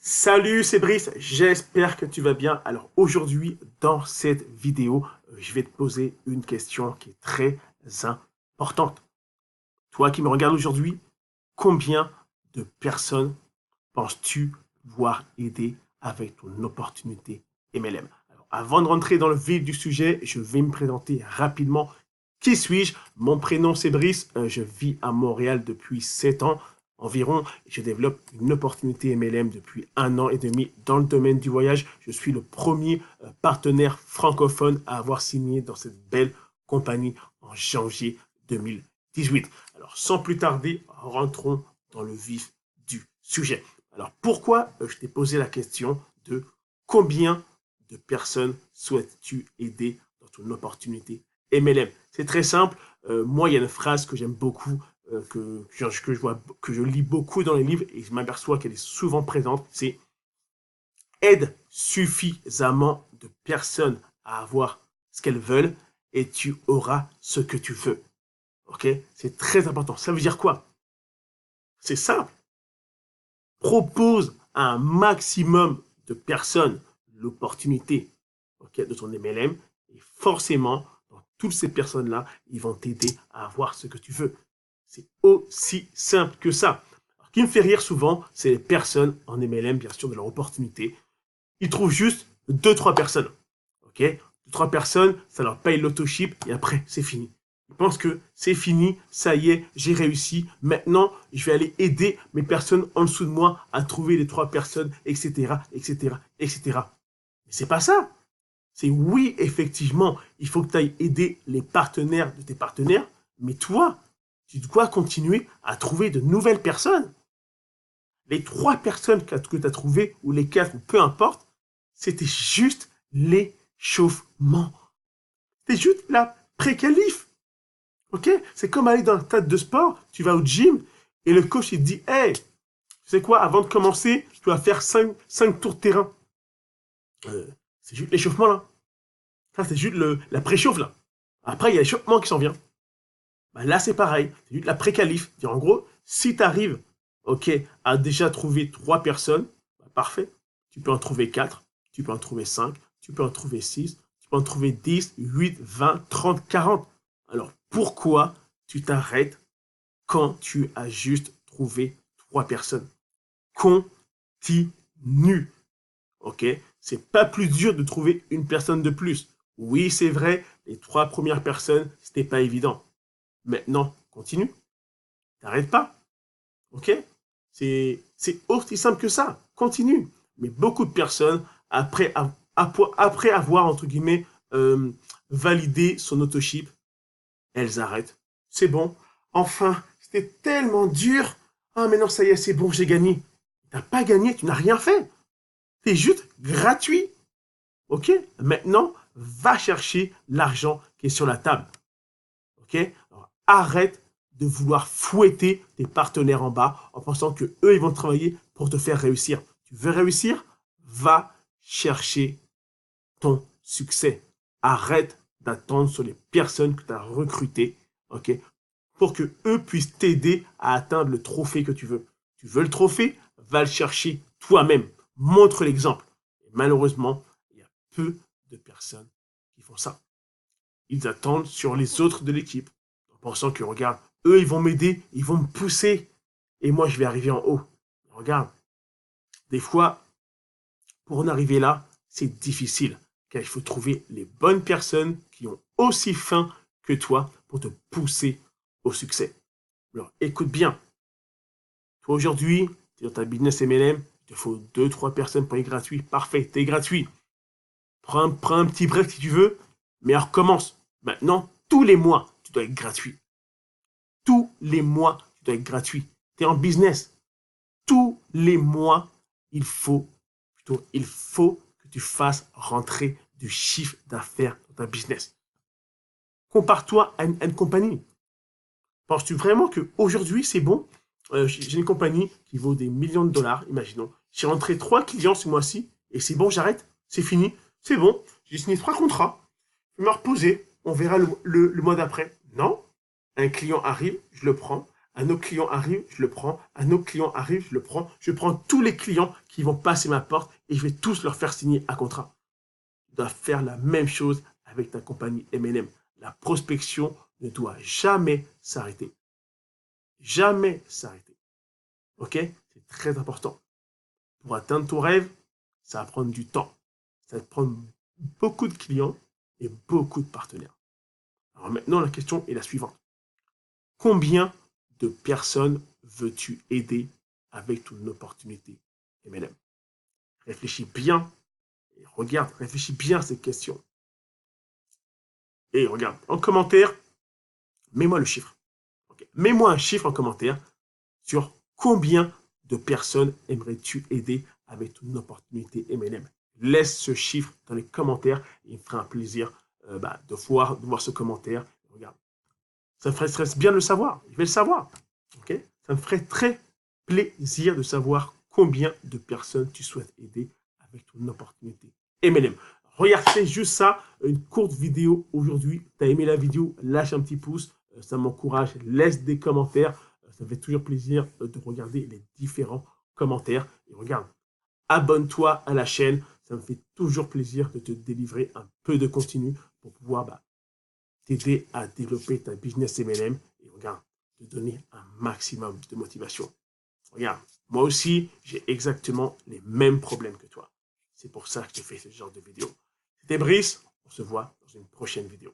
Salut, c'est Brice, j'espère que tu vas bien. Alors aujourd'hui, dans cette vidéo, je vais te poser une question qui est très importante. Toi qui me regardes aujourd'hui, combien de personnes penses-tu pouvoir aider avec ton opportunité MLM? Alors, avant de rentrer dans le vif du sujet, je vais me présenter rapidement. Qui suis-je? Mon prénom c'est Brice, je vis à Montréal depuis 7 ans environ. Je développe une opportunité MLM depuis 1 an et demi dans le domaine du voyage. Je suis le premier partenaire francophone à avoir signé dans cette belle compagnie en janvier 2018. Alors sans plus tarder, rentrons dans le vif du sujet. Alors pourquoi je t'ai posé la question de combien de personnes souhaites-tu aider dans ton opportunité MLM? C'est très simple. Moi, il y a une phrase que j'aime beaucoup, que je lis beaucoup dans les livres et je m'aperçois qu'elle est souvent présente. C'est aide suffisamment de personnes à avoir ce qu'elles veulent et tu auras ce que tu veux. Ok? C'est très important. Ça veut dire quoi? C'est simple. Propose à un maximum de personnes l'opportunité, ok, de ton MLM et forcément, dans toutes ces personnes-là, ils vont t'aider à avoir ce que tu veux. C'est aussi simple que ça. Alors, ce qui me fait rire souvent, c'est les personnes en MLM, bien sûr, de leur opportunité. Ils trouvent juste 2-3 personnes. Ok? 2-3 personnes, ça leur paye l'autoship et après, c'est fini. Ils pensent que c'est fini, ça y est, j'ai réussi. Maintenant, je vais aller aider mes personnes en dessous de moi à trouver les 3 personnes, etc., etc., etc. Mais c'est pas ça. C'est oui, effectivement, il faut que tu ailles aider les partenaires de tes partenaires, mais toi, tu dois continuer à trouver de nouvelles personnes. Les 3 personnes que tu as trouvées, ou les 4, ou peu importe, c'était juste l'échauffement. C'était juste la pré-qualif. Ok? C'est comme aller dans un stade de sport, tu vas au gym, et le coach il te dit, hey, tu sais quoi, avant de commencer, tu vas faire 5 tours de terrain. C'est juste l'échauffement là. Ça, c'est juste la pré-chauffe là. Après, il y a l'échauffement qui s'en vient. Bah, là, c'est pareil. C'est juste la pré-qualif. En gros, si tu arrives, ok, à déjà trouver 3 personnes, bah, parfait. Tu peux en trouver 4, tu peux en trouver 5, tu peux en trouver 6, tu peux en trouver 10, 8, 20, 30, 40. Alors, pourquoi tu t'arrêtes quand tu as juste trouvé 3 personnes? Continue. Ok? C'est pas plus dur de trouver une personne de plus. Oui, c'est vrai, les 3 premières personnes, c'était pas évident. Maintenant, continue. T'arrêtes pas. Ok? C'est aussi simple que ça. Continue. Mais beaucoup de personnes, après avoir, entre guillemets, validé son autoship, elles arrêtent. C'est bon. Enfin, c'était tellement dur. Ah, mais non, ça y est, c'est bon, j'ai gagné. T'as pas gagné, tu n'as rien fait. C'est juste gratuit. Ok? Maintenant, va chercher l'argent qui est sur la table. Ok? Alors, arrête de vouloir fouetter tes partenaires en bas en pensant que eux ils vont travailler pour te faire réussir. Tu veux réussir? Va chercher ton succès. Arrête d'attendre sur les personnes que tu as recrutées, ok, pour que eux puissent t'aider à atteindre le trophée que tu veux. Tu veux le trophée? Va le chercher toi-même. Montre l'exemple. Et malheureusement, il y a peu de personnes qui font ça. Ils attendent sur les autres de l'équipe, en pensant que, regarde, eux, ils vont m'aider, ils vont me pousser, et moi, je vais arriver en haut. Regarde, des fois, pour en arriver là, c'est difficile, car il faut trouver les bonnes personnes qui ont aussi faim que toi pour te pousser au succès. Alors, écoute bien. Toi, aujourd'hui, tu es dans ta business MLM, il te faut 2-3 personnes pour être gratuit. Parfait, t'es gratuit. Prends un petit break si tu veux, mais recommence. Maintenant, tous les mois, tu dois être gratuit. Tous les mois, tu dois être gratuit. Tu es en business. Tous les mois, il faut que tu fasses rentrer du chiffre d'affaires dans ta business. Compare-toi à une compagnie. Penses-tu vraiment qu'aujourd'hui, c'est bon? J'ai une compagnie qui vaut des millions de dollars, imaginons. J'ai rentré 3 clients ce mois-ci et c'est bon, j'arrête. C'est fini. C'est bon. J'ai signé 3 contrats. Je vais me reposer. On verra le mois d'après. Non. Un client arrive, je le prends. Un autre client arrive, je le prends. Un autre client arrive, je le prends. Je prends tous les clients qui vont passer ma porte et je vais tous leur faire signer un contrat. Tu dois faire la même chose avec ta compagnie MLM. La prospection ne doit jamais s'arrêter. Jamais s'arrêter. OK? C'est très important. Pour atteindre ton rêve, ça va prendre du temps. Ça va te prendre beaucoup de clients et beaucoup de partenaires. Alors maintenant, la question est la suivante. Combien de personnes veux-tu aider avec ton opportunité MLM? Réfléchis bien et regarde, réfléchis bien à cette question. Et regarde, en commentaire, mets-moi le chiffre. Okay. Mets-moi un chiffre en commentaire sur combien de personnes aimerais-tu aider avec ton opportunité MLM. Laisse ce chiffre dans les commentaires et il me fera un plaisir de voir ce commentaire. Regarde, ça me ferait bien de le savoir. Je vais le savoir. Okay, ça me ferait très plaisir de savoir combien de personnes tu souhaites aider avec ton opportunité MLM. Regarde, c'est juste ça, une courte vidéo aujourd'hui. Tu as aimé la vidéo, lâche un petit pouce, ça m'encourage, laisse des commentaires. Ça me fait toujours plaisir de regarder les différents commentaires. Et regarde, abonne-toi à la chaîne, ça me fait toujours plaisir de te délivrer un peu de contenu pour pouvoir t'aider à développer ta business MLM. Et regarde, te donner un maximum de motivation. Regarde, moi aussi, j'ai exactement les mêmes problèmes que toi. C'est pour ça que je fais ce genre de vidéo. C'était Brice, on se voit dans une prochaine vidéo.